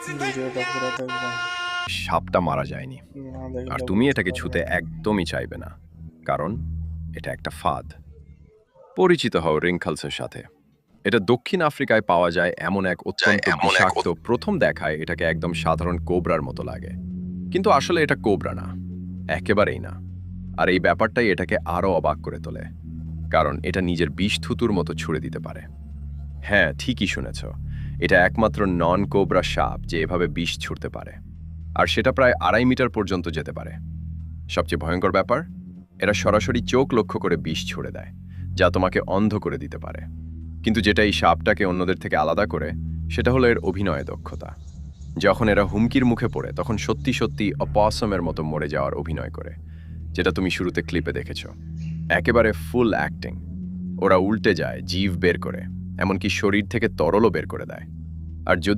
ভিডিওটা পুরো দেখবেন। সাপটা মারা যায়নি। না আর দেখলে তুমি বুঝতে এটাকে ছুতে পারবেন না। একদমই চাইবে না। কারণ এটা একটা ফাঁদ। পরিচিত হও রিঙ্কলসের সাথে। এটা দক্ষিণ আফ্রিকায় পাওয়া যায় এমন এক অত্যন্ত বিষাক্ত, প্রথম দেখায় এটাকে একদম সাধারণ কোবরার মতো লাগে। কিন্তু আসলে এটা কোবরা না। একেবারেই না। আর এই ব্যাপারটাই এটাকে আরও অবাক করে তোলে। কারণ এটা নিজের বিষ থুতুর মতো ছুঁড়ে দিতে পারে। হ্যাঁ, ঠিকই শুনেছ। এটা একমাত্র নন কোবরা সাপ যে এভাবে বিষ ছুঁড়তে পারে। আর সেটা প্রায় ২.৫ মিটার পর্যন্ত যেতে পারে। সবচেয়ে ভয়ঙ্কর ব্যাপার, এরা সরাসরি চোখ লক্ষ্য করে বিষ ছুড়ে দেয়, যা তোমাকে অন্ধ করে দিতে পারে। কিন্তু যেটা এই সাপটাকে অন্যদের থেকে আলাদা করে, সেটা হলো এর অভিনয় দক্ষতা। যখন এরা হুমকির মুখে পড়ে, তখন সত্যি সত্যি অপসমের মতো মরে যাওয়ার অভিনয় করে, যেটা তুমি শুরুতে ক্লিপে দেখেছ। একেবারে ফুল অ্যাক্টিং। ওরা উল্টে যায়, জিভ বের করে, এমনকি শরীর থেকে তরলও বের করে দেয়। আর যদি